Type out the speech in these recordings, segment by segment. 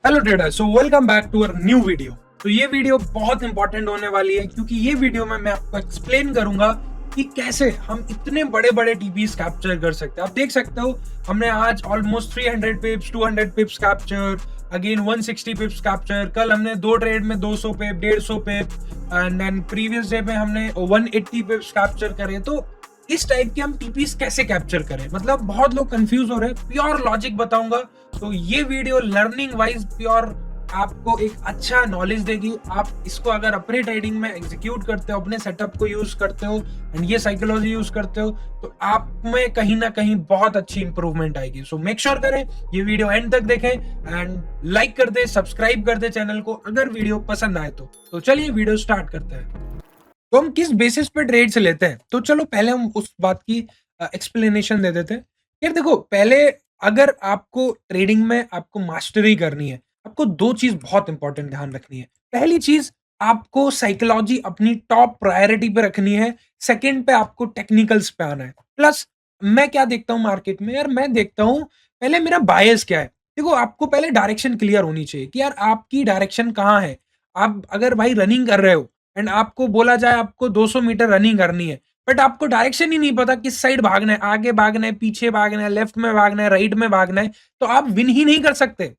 Hello trader, so welcome back to our new video. तो ये video बहुत important होने वाली है क्योंकि ये वीडियो में मैं आपको एक्सप्लेन करूंगा कि कैसे हम इतने बड़े बड़े टीपीस कैप्चर कर सकते हैं। आप देख सकते हो हमने आज ऑलमोस्ट 300 पिप्स 200 पिप्स कैप्चर, अगेन 160 पिप्स कैप्चर। कल हमने दो ट्रेड में 200 पिप 150 पिप एंड देन प्रीवियस डे में हमने 180 पिप्स कैप्चर करे। तो इस टाइप के हम टीपीस कैसे कैप्चर करें, मतलब बहुत लोग कंफ्यूज हो रहे हैं। प्योर लॉजिक बताऊंगा, तो ये वीडियो लर्निंग वाइज प्योर आपको एक अच्छा नॉलेज देगी। आप इसको अगर अपने ट्रेडिंग में एग्जीक्यूट करते हो, अपने सेटअप को यूज करते हो एंड ये साइकोलॉजी यूज करते हो, तो आप में कहीं ना कहीं बहुत अच्छी इंप्रूवमेंट आएगी। सो मेक श्योर करें ये वीडियो एंड तक देखें एंड लाइक कर दे, सब्सक्राइब कर दे चैनल को अगर वीडियो पसंद आए तो चलिए वीडियो स्टार्ट करते हैं। तो हम किस बेसिस पे ट्रेड्स लेते हैं, तो चलो पहले हम उस बात की एक्सप्लेनेशन दे देते हैं। यार देखो, पहले अगर आपको ट्रेडिंग में आपको मास्टरी करनी है, आपको दो चीज बहुत इंपॉर्टेंट ध्यान रखनी है। पहली चीज, आपको साइकोलॉजी अपनी टॉप प्रायोरिटी पे रखनी है। सेकंड पे आपको टेक्निकल्स पे आना है। प्लस मैं क्या देखता हूँ मार्केट में, यार मैं देखता हूँ पहले मेरा बायस क्या है। देखो, आपको पहले डायरेक्शन क्लियर होनी चाहिए कि यार आपकी डायरेक्शन कहाँ है। आप अगर भाई रनिंग कर रहे हो एंड आपको बोला जाए आपको 200 मीटर रनिंग करनी है, बट आपको डायरेक्शन ही नहीं पता किस साइड भागना है, आगे भागना है, पीछे भागना है, लेफ्ट में भागना है, राइट में भागना है, तो आप विन ही नहीं कर सकते।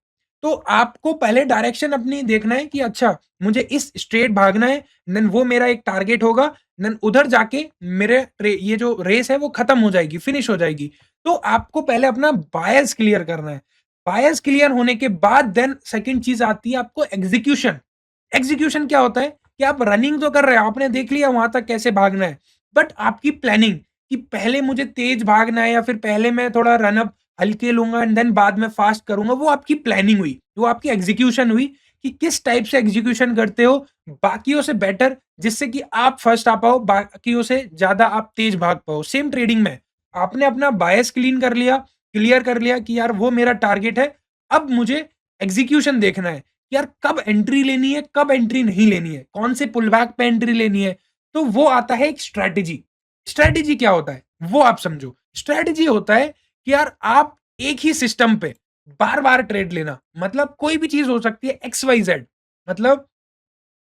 तो आपको पहले डायरेक्शन अपनी देखना है कि अच्छा मुझे इस स्ट्रेट भागना है, देन वो मेरा एक टारगेट होगा, देन उधर जाके मेरे ये जो रेस है वो खत्म हो जाएगी, फिनिश हो जाएगी। तो आपको पहले अपना बायस क्लियर करना है। बायस क्लियर होने के बाद देन सेकंड चीज आती है आपको एग्जीक्यूशन। एग्जीक्यूशन क्या होता है कि आप रनिंग तो कर रहे हो, आपने देख लिया वहां तक कैसे भागना है, बट आपकी प्लानिंग कि पहले मुझे तेज भागना है या फिर पहले मैं थोड़ा रनअप हल्के लूंगा एंड देन बाद में फास्ट करूंगा, वो आपकी प्लानिंग हुई, वो आपकी एग्जीक्यूशन हुई कि किस टाइप से एग्जीक्यूशन करते हो बाकियों से बेटर, जिससे कि आप फर्स्ट आ पाओ, बाकियों से ज्यादा आप तेज भाग पाओ। सेम ट्रेडिंग में आपने अपना बायस क्लियर कर लिया कि यार वो मेरा टारगेट है। अब मुझे एग्जीक्यूशन देखना है यार कब एंट्री लेनी है, कब एंट्री नहीं लेनी है, कौन से पुल बैक पे एंट्री लेनी है। तो वो आता है एक स्ट्रेटेजी। स्ट्रेटेजी क्या होता है वो आप समझो। स्ट्रेटेजी होता है कि यार आप एक ही सिस्टम पे बार बार ट्रेड लेना, मतलब कोई भी चीज हो सकती है एक्स वाई जेड। मतलब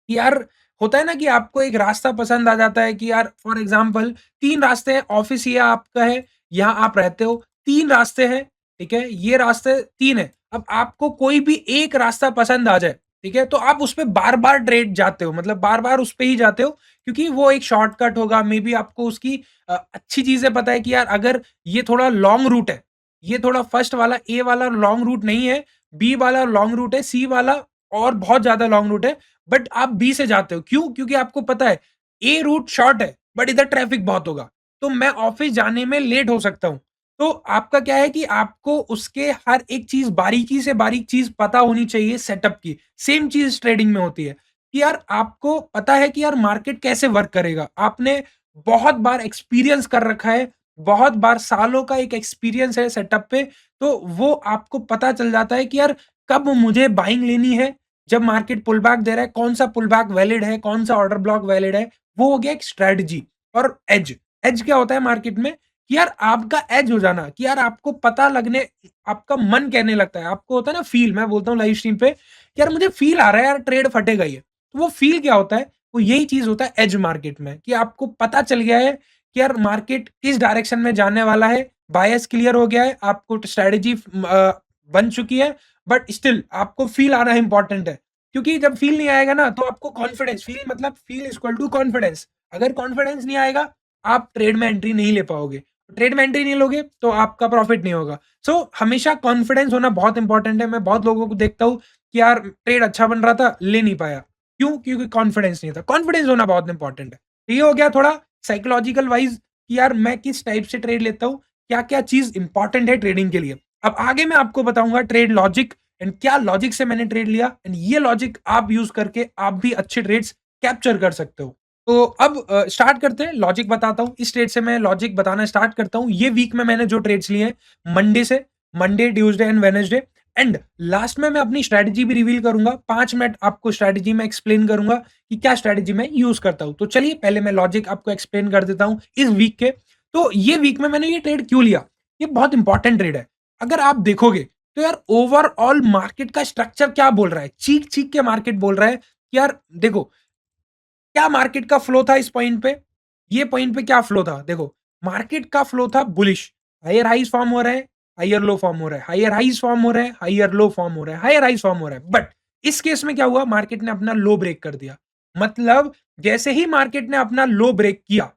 कि यार होता है ना कि आपको एक रास्ता पसंद आ जाता है कि यार फॉर एग्जांपल तीन रास्ते हैं, ऑफिस ये आपका है, यहाँ आप रहते हो, तीन रास्ते हैं, ठीक है, ये रास्ते तीन है। अब आपको कोई भी एक रास्ता पसंद आ जाए, ठीक है, तो आप उस पर बार बार ट्रेड जाते हो, मतलब बार बार उस पर ही जाते हो क्योंकि वो एक शॉर्टकट होगा। मे बी आपको उसकी अच्छी चीजें पता है कि यार अगर ये थोड़ा लॉन्ग रूट है, ये थोड़ा फर्स्ट वाला ए वाला लॉन्ग रूट नहीं है, बी वाला लॉन्ग रूट है, सी वाला और बहुत ज्यादा लॉन्ग रूट है, बट आप बी से जाते हो। क्यों? क्योंकि आपको पता है ए रूट शॉर्ट है बट इधर ट्रैफिक बहुत होगा, तो मैं ऑफिस जाने में लेट हो सकता हूं। तो आपका क्या है कि आपको उसके हर एक चीज बारीकी से बारीक चीज पता होनी चाहिए सेटअप की। सेम चीज ट्रेडिंग में होती है कि यार आपको पता है कि यार मार्केट कैसे वर्क करेगा, आपने बहुत बार एक्सपीरियंस कर रखा है, बहुत बार सालों का एक एक्सपीरियंस है सेटअप पे। तो वो आपको पता चल जाता है कि यार कब मुझे बाइंग लेनी है, जब मार्केट पुल बैक दे रहा है, कौन सा पुल बैक वैलिड है, कौन सा ऑर्डर ब्लॉक वैलिड है। वो हो गया एक स्ट्रेटजी। और एज, एज क्या होता है मार्केट में कि यार आपका एज हो जाना, कि यार आपको पता लगने, आपका मन कहने लगता है, आपको होता है ना फील, मैं बोलता हूँ लाइव स्ट्रीम पे कि यार मुझे फील आ रहा है यार ट्रेड फटेगा ये। तो वो फील क्या होता है, वो यही चीज होता है एज मार्केट में, कि आपको पता चल गया है कि यार मार्केट किस डायरेक्शन में जाने वाला है, बायस क्लियर हो गया है, आपको स्ट्रेटेजी बन चुकी है, बट स्टिल आपको फील आना इंपॉर्टेंट है। क्योंकि जब फील नहीं आएगा ना तो आपको कॉन्फिडेंस, फील मतलब फील इक्वल टू कॉन्फिडेंस। अगर कॉन्फिडेंस नहीं आएगा आप ट्रेड में एंट्री नहीं ले पाओगे, ट्रेड में एंट्री नहीं लोगे तो आपका प्रॉफिट नहीं होगा। सो हमेशा कॉन्फिडेंस होना बहुत इंपॉर्टेंट है। मैं बहुत लोगों को देखता हूँ कि यार ट्रेड अच्छा बन रहा था, ले नहीं पाया। क्यों? क्योंकि कॉन्फिडेंस नहीं था। कॉन्फिडेंस होना बहुत इंपॉर्टेंट है। तो ये हो गया थोड़ा साइकोलॉजिकल वाइज कि यार मैं किस टाइप से ट्रेड लेता हूँ, क्या क्या चीज इंपॉर्टेंट है ट्रेडिंग के लिए। अब आगे मैं आपको बताऊंगा ट्रेड लॉजिक एंड क्या लॉजिक से मैंने ट्रेड लिया, एंड ये लॉजिक आप यूज करके आप भी अच्छे ट्रेड्स कैप्चर कर सकते हो। तो अब स्टार्ट करते हैं, लॉजिक बताता हूँ। इस ट्रेड से मैं लॉजिक बताना स्टार्ट करता हूँ। ये वीक में मैंने जो ट्रेड्स लिए हैं मंडे से, Monday Tuesday and Wednesday, and last में मैं अपनी स्ट्रेटजी भी रिवील करूंगा। 5 मिनट आपको स्ट्रेटजी में एक्सप्लेन करूंगा कि क्या स्ट्रेटजी मैं यूज करता हूं। तो चलिए पहले मैं लॉजिक आपको एक्सप्लेन कर देता हूं इस वीक के। तो ये वीक में मैंने ये ट्रेड क्यों लिया, ये बहुत इंपॉर्टेंट ट्रेड है। अगर आप देखोगे तो यार ओवरऑल मार्केट का स्ट्रक्चर क्या बोल रहा है, चीख चीख के मार्केट बोल रहा है कि यार देखो क्या मार्केट का फ्लो था इस पॉइंट पे, ये पॉइंट पे क्या फ्लो था, देखो मार्केट का फ्लो था बुलिश, हायर हाइज फॉर्म हो रहा है, हायर लो फॉर्म हो रहा है, हायर हाइज फॉर्म हो रहा है, हायर लो फॉर्म हो रहा है, हायर हाइज फॉर्म हो रहा है, बट इस केस में क्या हुआ, मार्केट ने अपना लो ब्रेक कर दिया। मतलब जैसे ही मार्केट ने अपना लो ब्रेक किया,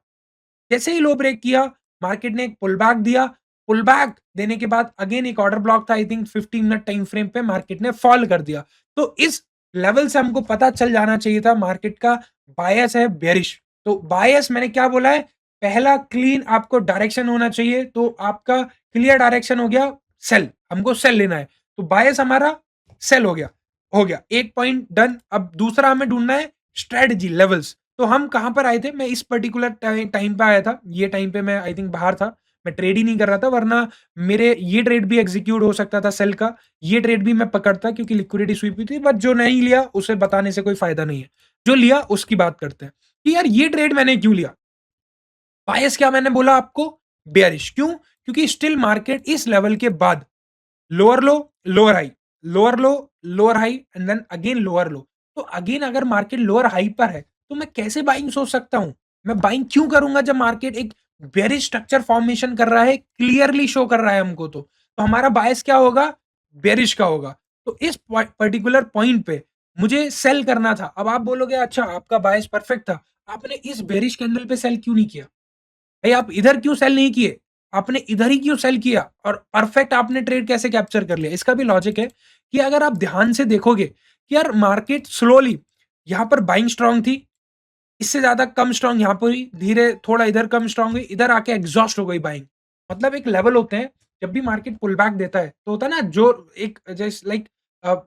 जैसे ही लो ब्रेक किया, मार्केट ने एक पुल बैक दिया, पुल बैक देने के बाद अगेन एक ऑर्डर ब्लॉक था, I think 15 minute time frame पे मार्केट ने फॉल कर दिया। तो इस लेवल से हमको पता चल जाना चाहिए था मार्केट का बायस है बेरिश। तो बायस मैंने क्या बोला है, पहला क्लीन आपको डायरेक्शन होना चाहिए, तो आपका क्लियर डायरेक्शन हो गया सेल, हमको सेल लेना है, तो बायस हमारा सेल हो गया एक पॉइंट डन। अब दूसरा हमें ढूंढना है स्ट्रेटजी लेवल्स। तो हम कहां पर आए थे, मैं इस पर्टिकुलर टाइम पे आया था, ये टाइम पे मैं आई थिंक बाहर था, मैं ट्रेड ही नहीं कर रहा था, वरना मेरे ये ट्रेड भी एग्जीक्यूट हो सकता था सेल का, ये ट्रेड भी मैं पकड़ता क्योंकि लिक्विडिटी स्वीप हुई थी, बट जो नहीं लिया उसे बताने से कोई फायदा नहीं है, जो लिया उसकी बात करते हैं कि यार ये ट्रेड मैंने क्यों लिया। बायस क्या मैंने बोला आपको, बेयरिश क्यों, क्योंकि स्टिल मार्केट इस लेवल के बाद lower low, lower high, lower low, lower high and then again lower low. तो अगेन अगर मार्केट लोअर हाई पर है, तो मैं कैसे बाइंग सोच सकता हूँ? मैं बाइंग क्यों करूँगा जब मार्केट एक बेयरिश स्ट्रक्चर फॉर्मेशन कर रहा है, क्लियरली शो कर रहा है हमको तो। तो हमारा बायस क्या होगा? बेयरिश का होगा। तो इस पर्टिकुलर पॉइंट पे मुझे सेल करना था। अब आप बोलोगे अच्छा आपका बायस परफेक्ट था, आपने इस बेयरिश कैंडल पे सेल क्यों नहीं किया? भाई आप इधर क्यों सेल नहीं किए? आपने इधर ही क्यों सेल किया? और परफेक्ट आपने ट्रेड कैसे कैप्चर कर लिया? इसका भी लॉजिक है कि अगर आप ध्यान से देखोगे कि यार मार्केट स्लोली यहाँ पर बाइंग स्ट्रांग थी, इससे ज़्यादा कम स्ट्रांग यहाँ पर हुई, धीरे थोड़ा इधर कम स्ट्रांग हुई, इधर आके एग्ज़ॉस्ट हो गई बाइंग। मतलब एक लेवल होते हैं, जब भी मार्केट पुल बैक देता है, तो होता है ना जोर एक जैसे लाइक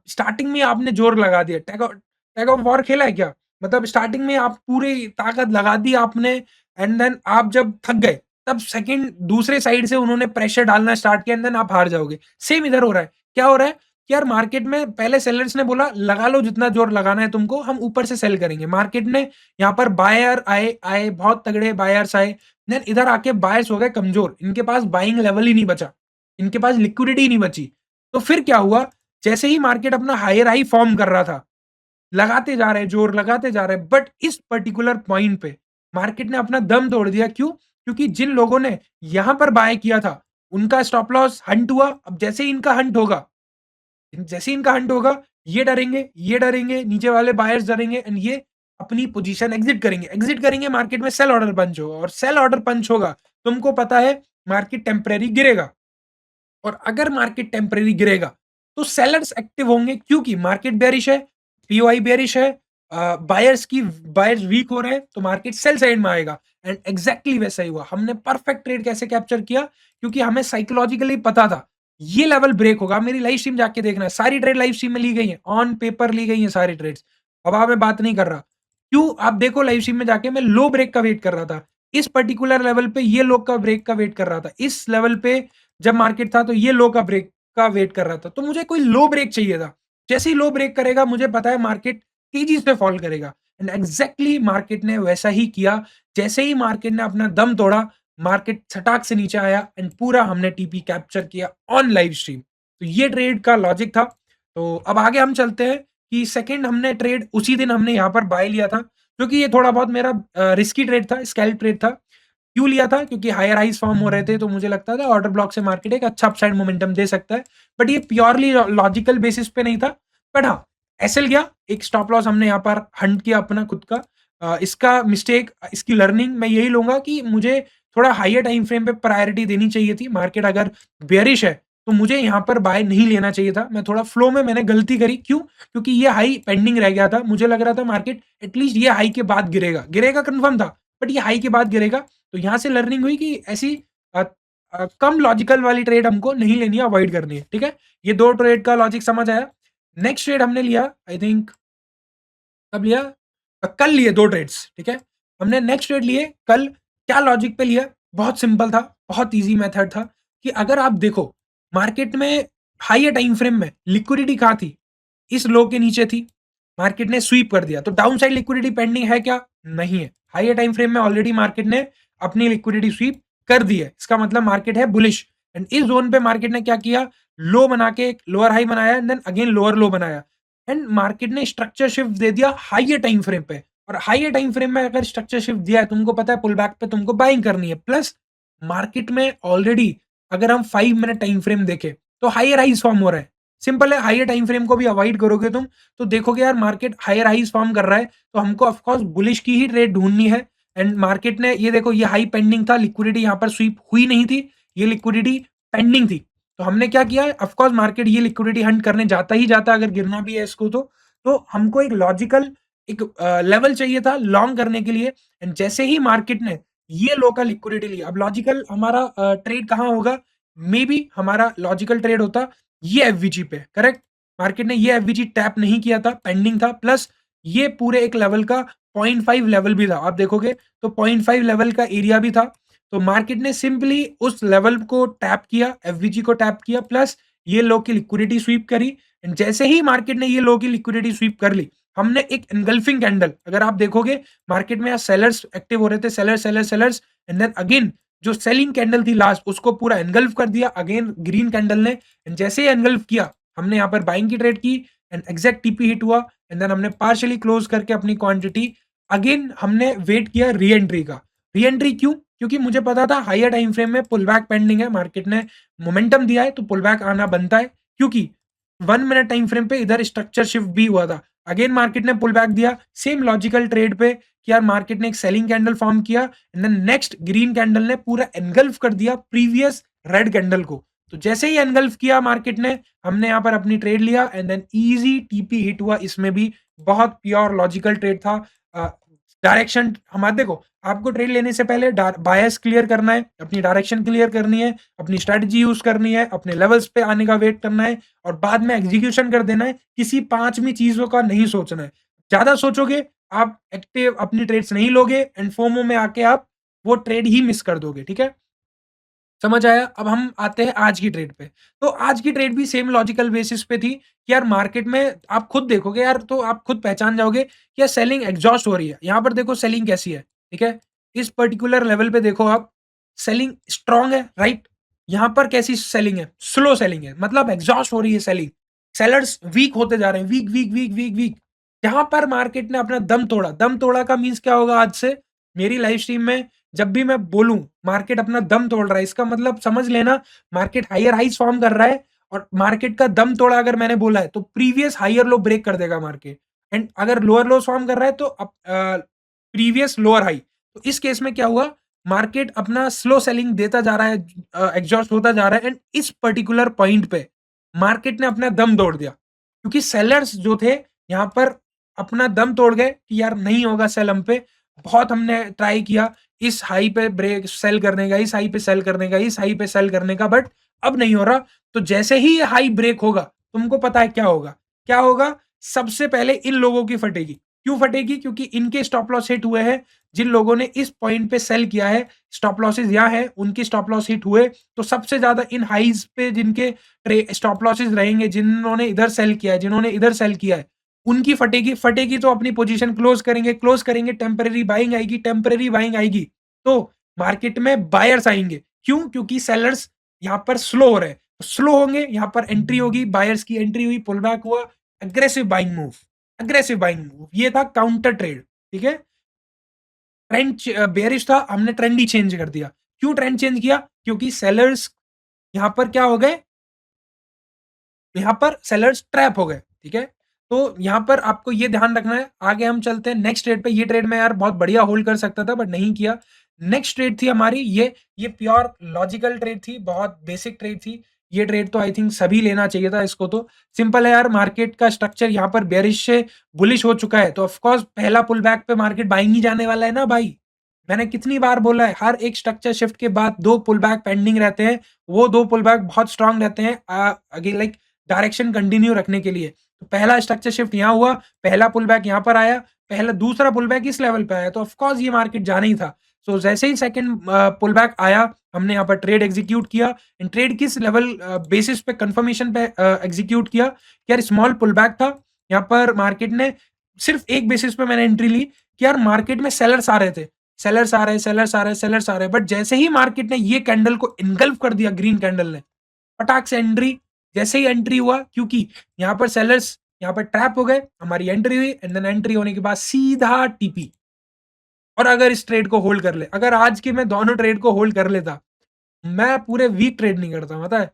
स्टार्टिंग में आपने जोर लगा दिया, टैग ऑफ वॉर खेला है क्या? मतलब स्टार्टिंग में आप पूरी ताकत लगा दी आपने एंड देन आप जब थक गए, तब सेकंड दूसरे साइड से उन्होंने प्रेशर डालना स्टार्ट किया एंड देन आप हार जाओगे। सेम इधर हो रहा है। क्या हो रहा है? कि यार मार्केट में पहले सेलर्स ने बोला लगा लो जितना जोर लगाना है तुमको, हम ऊपर से सेल करेंगे। मार्केट ने यहाँ पर बायर आए बहुत तगड़े बायर्स आए, देन इधर आके बायर्स हो गए कमजोर, इनके पास बाइंग लेवल ही नहीं बचा, इनके पास लिक्विडिटी नहीं बची। तो फिर क्या हुआ, जैसे ही मार्केट अपना हायर हाई फॉर्म कर रहा था, लगाते जा रहे हैं जोर, लगाते जा रहे हैं, बट इस पर्टिकुलर पॉइंट पे मार्केट ने अपना दम तोड़ दिया। क्यों? क्योंकि जिन लोगों ने यहां पर बाय किया था, उनका स्टॉप लॉस हंट हुआ। अब जैसे ही इनका हंट होगा, जैसे ही इनका हंट होगा, ये डरेंगे, नीचे वाले बायर्स डरेंगे एंड ये अपनी पोजीशन एग्जिट करेंगे, मार्केट में सेल ऑर्डर पंच होगा, और सेल ऑर्डर पंच होगा, तुमको पता है मार्केट टेम्परेरी गिरेगा, और अगर मार्केट टेम्परेरी गिरेगा तो सेलर्स एक्टिव होंगे, क्योंकि मार्केट बेयरिश है, पीओआई बेयरिश है, बायर्स वीक हो रहे हैं, तो मार्केट सेल साइड में आएगा। एंड एग्जैक्टली वैसा ही हुआ। हमने परफेक्ट ट्रेड कैसे कैप्चर किया, क्योंकि हमें साइकोलॉजिकली पता था ये लेवल ब्रेक होगा। मेरी लाइव स्ट्रीम जाके देखना है, सारी ट्रेड लाइव स्ट्रीम में ली गई है, ऑन पेपर ली गई है सारी ट्रेड्स। हवा में बात नहीं कर रहा। क्यों? आप देखो लाइव स्ट्रीम में जाके, मैं लो ब्रेक का वेट कर रहा था, इस पर्टिकुलर लेवल पे ये लो का ब्रेक का वेट कर रहा था, इस लेवल पे जब मार्केट था तो ये लो का ब्रेक का वेट कर रहा था। तो मुझे कोई लो ब्रेक चाहिए था। जैसे ही लो ब्रेक करेगा, मुझे पता है मार्केट तेजी से फॉल करेगा, एंड एग्जैक्टली मार्केट ने वैसा ही किया। जैसे ही मार्केट ने अपना दम तोड़ा, मार्केट छटाक से नीचे आया एंड पूरा हमने टीपी कैप्चर किया ऑन लाइव स्ट्रीम। तो ये ट्रेड का लॉजिक था। तो अब आगे हम चलते हैं कि सेकंड हमने ट्रेड उसी दिन हमने यहाँ पर बाय लिया था, क्योंकि ये थोड़ा बहुत मेरा रिस्की ट्रेड था, स्कैल्प ट्रेड था। क्यों लिया था? क्योंकि हायर हाइज फॉर्म हो रहे थे, तो मुझे लगता था ऑर्डर ब्लॉक से मार्केट एक अच्छा अपसाइड मोमेंटम दे सकता है, बट ये प्योरली लॉजिकल बेसिस पे नहीं था। बट हाँ, एसएल गया, एक स्टॉप लॉस हमने यहाँ पर हंट किया अपना खुद का। इसका मिस्टेक, इसकी लर्निंग मैं यही लूंगा कि मुझे थोड़ा हाइयर टाइम फ्रेम पे प्रायोरिटी देनी चाहिए थी। मार्केट अगर बेयरिश है तो मुझे यहाँ पर बाय नहीं लेना चाहिए था। मैं थोड़ा फ्लो में मैंने गलती करी। क्यों? क्योंकि ये हाई पेंडिंग रह गया था, मुझे लग रहा था मार्केट एटलीस्ट ये हाई के बाद गिरेगा कंफर्म था, बट ये हाई के बाद गिरेगा। तो यहाँ से लर्निंग हुई कि ऐसी कम लॉजिकल वाली ट्रेड हमको नहीं लेनी है, अवॉइड करनी है। ठीक है, ये दो ट्रेड का लॉजिक समझ आया। नेक्स्ट ट्रेड हमने लिया, आई थिंक कब लिया, कल लिए दो ट्रेड्स। ठीक है, हमने नेक्स्ट ट्रेड लिए कल। क्या लॉजिक पे लिया? बहुत सिंपल था, बहुत इजी मेथड था कि अगर आप देखो मार्केट में हाइयर टाइम फ्रेम में लिक्विडिटी कहाँ थी, इस लो के नीचे थी, मार्केट ने स्वीप कर दिया। तो डाउन साइड लिक्विडिटी पेंडिंग है क्या? नहीं है। हाइयर टाइम फ्रेम में ऑलरेडी मार्केट ने अपनी लिक्विडिटी स्वीप कर दी है, इसका मतलब मार्केट है बुलिश। एंड इस जोन पे मार्केट ने क्या किया, लो बना के एक लोअर हाई बनाया and then again lower low बनाया एंड मार्केट ने स्ट्रक्चर शिफ्ट दे दिया हाइयर टाइम फ्रेम पे। और हाइयर टाइम फ्रेम में अगर स्ट्रक्चर शिफ्ट दिया है, तुमको पता है पुल बैक पे तुमको बाइंग करनी है। प्लस मार्केट में ऑलरेडी अगर हम 5 मिनट टाइम फ्रेम देखें तो हायर हाइज फॉर्म हो रहा है। सिंपल है, हायर टाइम फ्रेम को भी अवॉइड करोगे तुम तो देखोगे यार मार्केट हायर हाइज फॉर्म कर रहा है, तो हमको ऑफकोर्स बुलिश की ही ट्रेड ढूंढनी है। एंड मार्केट ने ये देखो, ये हाई पेंडिंग था, लिक्विडिटी यहाँ पर स्वीप हुई नहीं थी, ये लिक्विडिटी पेंडिंग थी। तो हमने क्या किया है, ऑफ कोर्स मार्केट ये लिक्विडिटी हंट करने जाता ही जाता, अगर गिरना भी है इसको तो हमको एक लॉजिकल एक लेवल चाहिए था लॉन्ग करने के लिए। एंड जैसे ही मार्केट ने ये लो का लिक्विडिटी लिया, अब लॉजिकल हमारा ट्रेड कहाँ होगा, मे बी हमारा लॉजिकल ट्रेड होता ये एफवीजी पे, करेक्ट। मार्केट ने ये एफवीजी टैप नहीं किया था, पेंडिंग था, प्लस ये पूरे एक लेवल का 0.5 लेवल भी था, आप देखोगे तो 0.5 लेवल का एरिया भी था। तो मार्केट ने सिंपली उस लेवल को टैप किया, एफवीजी को टैप किया, प्लस ये लो की लिक्विडिटी स्वीप करी। एंड जैसे ही मार्केट ने ये लो की लिक्विडिटी स्वीप कर ली, हमने एक एनगल्फिंग कैंडल, अगर आप देखोगे मार्केट में सेलर्स एक्टिव हो रहे थे, सेलर्स एंड देन अगेन जो सेलिंग कैंडल थी लास्ट, उसको पूरा एनगल्फ कर दिया अगेन ग्रीन कैंडल ने। एंड जैसे ही एनगल्फ किया, हमने यहाँ पर बाइंग की ट्रेड की एंड एग्जैक्ट टीपी हिट हुआ एंड देन हमने पार्शियली क्लोज करके अपनी क्वांटिटी अगेन हमने वेट किया री एंट्री का। री एंट्री क्यों? क्योंकि मुझे पता था हायर टाइम फ्रेम में पुल बैक पेंडिंग है, मार्केट ने मोमेंटम दिया है तो पुल बैक आना बनता है, क्योंकि 1 मिनट टाइम फ्रेम पे इधर स्ट्रक्चर शिफ्ट भी हुआ था। अगेन मार्केट ने पुल बैक दिया सेम लॉजिकल ट्रेड पे कि यार मार्केट ने एक सेलिंग कैंडल फॉर्म किया and then next green candle ने पूरा एनगल्फ कर दिया प्रीवियस रेड कैंडल को। तो जैसे ही एनगल्फ किया मार्केट ने, हमने यहाँ पर अपनी ट्रेड लिया and then easy TP hit हुआ। इसमें भी बहुत प्योर लॉजिकल ट्रेड था। डायरेक्शन हमारे देखो, आपको ट्रेड लेने से पहले बायस क्लियर करना है, अपनी डायरेक्शन क्लियर करनी है, अपनी स्ट्रेटजी यूज करनी है, अपने लेवल्स पे आने का वेट करना है और बाद में एग्जीक्यूशन कर देना है। किसी पांचवी चीजों का नहीं सोचना है। ज्यादा सोचोगे आप एक्टिव अपनी ट्रेड्स नहीं लोगे एंड फोमो में आके आप वो ट्रेड ही मिस कर दोगे, ठीक है। समझ आया? अब हम आते हैं आज की ट्रेड पे। तो आज की ट्रेड भी सेम लॉजिकल बेसिस पे थी कि यार मार्केट में आप खुद देखोगे यार, तो आप खुद पहचान जाओगे कि यार सेलिंग एग्जॉस्ट हो रही है। यहाँ पर देखो सेलिंग कैसी है, ठीक है? इस पर्टिकुलर लेवल पे देखो आप, सेलिंग स्ट्रॉन्ग है, राइट? यहाँ पर कैसी सेलिंग है? स्लो सेलिंग है, मतलब एग्जॉस्ट हो रही है सेलिंग। सेलर्स वीक होते जा रहे हैं, weak weak weak weak weak. यहाँ पर मार्केट ने अपना दम तोड़ा। दम तोड़ा का मीन्स क्या होगा आज से? मेरी लाइव स्ट्रीम में जब भी मैं बोलूं मार्केट अपना दम तोड़ रहा है, इसका मतलब समझ लेना मार्केट हायर हाइज फॉर्म कर रहा है और मार्केट का दम तोड़ा अगर मैंने बोला है तो प्रीवियस हायर लो ब्रेक कर देगा मार्केट। एंड अगर लोअर लो फॉर्म कर रहा है तो प्रीवियस लोअर हाई। तो इस केस में क्या हुआ, मार्केट अपना स्लो सेलिंग देता जा रहा है, एग्जॉस्ट होता जा रहा है एंड इस पर्टिकुलर पॉइंट पे मार्केट ने अपना दम तोड़ दिया, क्योंकि सेलर्स जो थे यहाँ पर अपना दम तोड़ गए कि यार नहीं होगा सेल हम पे। बहुत हमने ट्राई किया इस हाई पे ब्रेक सेल करने का, इस हाई पे सेल करने का, इस हाई पे सेल करने का, बट अब नहीं हो रहा। तो जैसे ही ये हाई ब्रेक होगा, तुमको पता है क्या होगा? क्या होगा? सबसे पहले इन लोगों की फटेगी। क्यों फटेगी? क्योंकि इनके स्टॉप लॉस हिट हुए हैं। जिन लोगों ने इस पॉइंट पे सेल किया है, स्टॉप लॉसेस यहाँ है, उनके स्टॉप लॉस हिट हुए। तो सबसे ज्यादा इन हाइज पे जिनके स्टॉप लॉसेस रहेंगे, जिन्होंने इधर सेल किया है, जिन्होंने इधर सेल किया है, उनकी फटेगी। फटेगी तो अपनी पोजीशन क्लोज करेंगे, क्लोज करेंगे, टेम्पररी बाइंग आएगी, टेम्पररी बाइंग आएगी तो मार्केट में बायर्स आएंगे। क्यों? क्योंकि सेलर्स यहाँ पर स्लो हो रहे हैं, स्लो होंगे, यहाँ पर एंट्री होगी, बायर्स की एंट्री हुई, पुल बैक हुआ, aggressive buying move, aggressive buying move. ये था काउंटर ट्रेड, ठीक है। ट्रेंड बेयरिश था, हमने ट्रेंड ही चेंज कर दिया। क्यों ट्रेंड चेंज किया? क्योंकि सेलर्स यहाँ पर क्या हो गए, यहाँ पर सेलर्स ट्रैप हो गए, ठीक है। तो यहाँ पर आपको ये ध्यान रखना है। आगे हम चलते हैं नेक्स्ट ट्रेड पे। ये ट्रेड में यार बहुत बढ़िया होल्ड कर सकता था बट नहीं किया। नेक्स्ट ट्रेड थी हमारी ये प्योर लॉजिकल ट्रेड थी, बहुत बेसिक ट्रेड थी। ये ट्रेड तो आई थिंक सभी लेना चाहिए था इसको। तो सिंपल है यार, मार्केट का स्ट्रक्चर यहाँ पर बेरिश से बुलिश हो चुका है, तो ऑफकोर्स पहला पुल बैक पे मार्केट बाइंग ही जाने वाला है ना भाई। मैंने कितनी बार बोला है, हर एक स्ट्रक्चर शिफ्ट के बाद 2 पुल बैक पेंडिंग रहते हैं। वो 2 पुल बैक बहुत स्ट्रांग रहते हैं अगेन लाइक डायरेक्शन कंटिन्यू रखने के लिए। तो पहला स्ट्रक्चर शिफ्ट यहाँ हुआ, पहला पुल बैक यहाँ पर आया, पहला दूसरा पुल बैक इस लेवल पे आया, तो ऑफकोर्स ये मार्केट जाना ही था। सो जैसे ही सेकंड पुल बैक आया, हमने यहाँ पर ट्रेड एग्जीक्यूट किया। एंड ट्रेड किस लेवल बेसिस पे कंफर्मेशन पे एग्जीक्यूट किया, यार स्मॉल पुल बैक था। यहाँ पर मार्केट ने सिर्फ एक बेसिस पे मैंने एंट्री ली कि यार मार्केट में सेलर्स आ रहे थे, सेलर्स आ रहे, सेलर्स आ रहे, सेलर्स आ रहे, बट जैसे ही मार्केट ने ये कैंडल को इनगल्फ कर दिया ग्रीन कैंडल ने, फटाक से एंट्री, जैसे ही एंट्री हुआ, क्योंकि यहाँ पर सेलर्स यहाँ पर ट्रैप हो गए, हमारी एंट्री हुई एंड देन एंट्री होने के बाद सीधा टीपी। और अगर इस ट्रेड को होल्ड कर ले, अगर आज के मैं दोनों ट्रेड को होल्ड कर लेता, मैं पूरे वीक ट्रेड नहीं करता, पता है?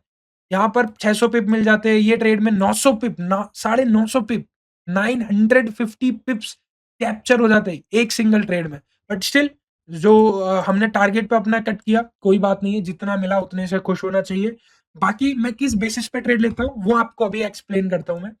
यहाँ पर 600 पिप मिल जाते हैं, ये ट्रेड में 900 पिप, ना 950 पिप, 950 पिप्स कैप्चर हो जाते हैं एक सिंगल ट्रेड में। बट स्टिल जो हमने टारगेट पे अपना कट किया, कोई बात नहीं है, जितना मिला उतने से खुश होना चाहिए। बाकी मैं किस बेसिस पे ट्रेड लेता हूँ वो आपको अभी एक्सप्लेन करता हूँ मैं।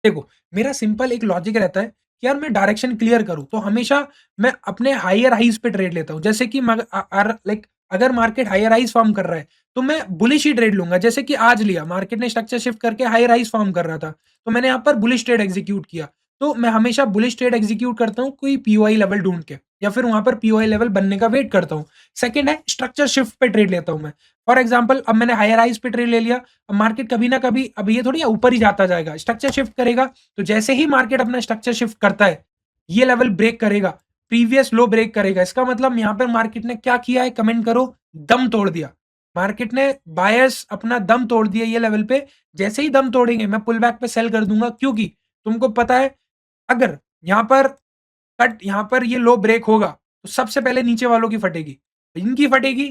देखो, मेरा सिंपल एक लॉजिक रहता है कि यार मैं डायरेक्शन क्लियर करूँ, तो हमेशा मैं अपने हायर हाइज़ पे ट्रेड लेता हूँ। जैसे कि लाइक अगर मार्केट हायर हाइज़ फॉर्म कर रहा है, तो मैं बुलिश ही ट्रेड लूँगा। जैसे कि आज लिया, मार्केट ने स्ट्रक्चर शिफ्ट करके हायर हाइज़ फॉर्म कर रहा था, तो मैंने यहाँ पर बुलिश ट्रेड एग्ज़ीक्यूट किया। तो मैं हमेशा बुलिश ट्रेड एग्ज़ीक्यूट करता हूँ कोई पीओआई लेवल ढूँढ के, या फिर वहाँ पर पीओआई लेवल बनने का वेट करता हूँ। सेकंड है स्ट्रक्चर शिफ्ट पे ट्रेड लेता हूँ मैं। फॉर एग्ज़ाम्पल अब मैंने हायर हाइज़ पे ट्रेड ले लिया, अब मार्केट कभी ना कभी, अब ये थोड़ी है ऊपर ही जाता जाएगा, स्ट्रक्चर शिफ्ट करेगा, तो जैसे ही मार्केट अपना स्ट्रक्चर शिफ्ट करता है, ये लेवल ब्रेक करेगा, प्रीवियस लो ब्रेक करेगा, इसका मतलब यहाँ पर मार्केट ने क्या किया है, कमेंट करो, दम तोड़ दिया। मार्केट ने बायर्स अपना दम तोड़ दिया ये लेवल पे। जैसे ही दम तोड़ेंगे, मैं पुल बैक पे सेल कर दूंगा, क्योंकि तुमको पता है अगर यहाँ पर यहाँ पर ये लो ब्रेक होगा, तो सबसे पहले नीचे वालों की फटेगी, इनकी फटेगी,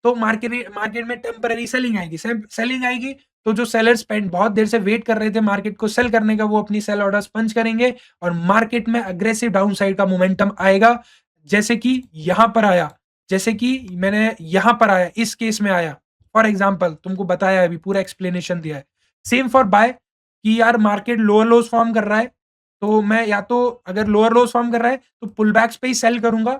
तो मार्केट मार्केट में टेम्पररी सेलिंग आएगी। सेलिंग आएगी, तो जो सेलर्स बहुत देर से वेट कर रहे थे मार्केट को सेल करने का, वो अपनी सेल ऑर्डर्स पंच करेंगे और मार्केट में अग्रेसिव डाउन साइड का मोमेंटम आएगा। जैसे कि यहाँ पर आया, जैसे कि मैंने यहाँ पर आया, इस केस में आया, फॉर एग्जाम्पल तुमको बताया, अभी पूरा एक्सप्लेनेशन दिया है। सेम फॉर बाय, कि यार मार्केट लोअर लोज फॉर्म कर रहा है, तो मैं या तो अगर लोअर लोज फॉर्म कर रहा है तो पुल बैक्स पे ही सेल करूंगा,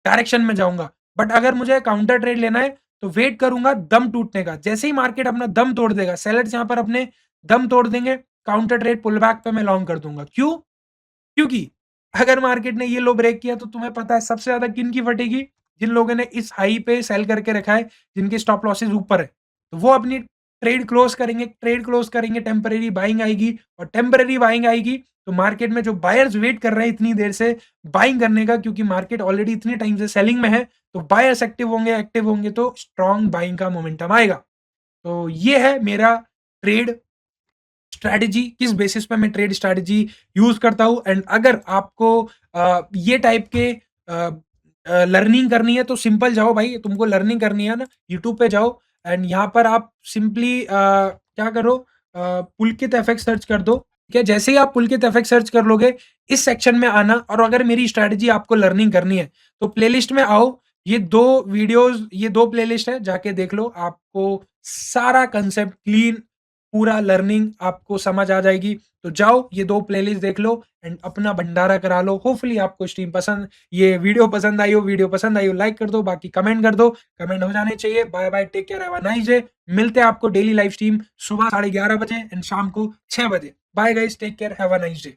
डायरेक्शन में जाऊंगा। बट अगर मुझे काउंटर ट्रेड लेना है, तो वेट करूंगा दम टूटने का। जैसे ही मार्केट अपना दम तोड़ देगा, सेलर्स यहाँ पर अपने दम तोड़ देंगे, काउंटर ट्रेड पुल बैक पे मैं लॉन्ग कर दूंगा। क्यों? क्योंकि अगर मार्केट ने ये लो ब्रेक किया, तो तुम्हें पता है सबसे ज्यादा किन की फटेगी? जिन लोगों ने इस हाई पे सेल करके रखा है, जिनके स्टॉप लॉसेस ऊपर है, तो वो अपनी ट्रेड क्लोज करेंगे, टेम्परेरी बाइंग आएगी, और टेम्परेरी बाइंग आएगी तो मार्केट में जो बायर्स वेट कर रहे हैं इतनी देर से बाइंग करने का, क्योंकि मार्केट ऑलरेडी इतने टाइम से सेलिंग में है, तो बायर्स एक्टिव होंगे तो स्ट्रॉन्ग बाइंग का मोमेंटम आएगा। तो ये है मेरा ट्रेड स्ट्रैटेजी, किस बेसिस पे मैं ट्रेड स्ट्रैटेजी यूज करता हूँ। एंड अगर आपको ये टाइप के लर्निंग करनी है, तो सिंपल जाओ भाई, तुमको लर्निंग करनी है ना, यूट्यूब पे जाओ एंड यहाँ पर आप सिंपली क्या करो, पुलकित एफएक्स सर्च कर दो। ठीक है, जैसे ही आप पुलकित एफएक्स सर्च कर लोगे, इस सेक्शन में आना, और अगर मेरी स्ट्रैटेजी आपको लर्निंग करनी है, तो प्लेलिस्ट में आओ, ये दो वीडियोस, ये दो प्लेलिस्ट है, जाके देख लो, आपको सारा कंसेप्ट क्लीन, पूरा लर्निंग आपको समझ आ जाएगी। तो जाओ, ये दो प्लेलिस्ट देख लो एंड अपना भंडारा करा लो। होपफुली आपको स्ट्रीम पसंद, ये वीडियो पसंद आई हो, लाइक कर दो, बाकी कमेंट कर दो, कमेंट हो जाने चाहिए। Bye bye, take care, have a nice day. मिलते हैं आपको डेली लाइव स्ट्रीम सुबह 11:30 बजे एंड शाम को 6 बजे। Bye guys, take care, have a nice day.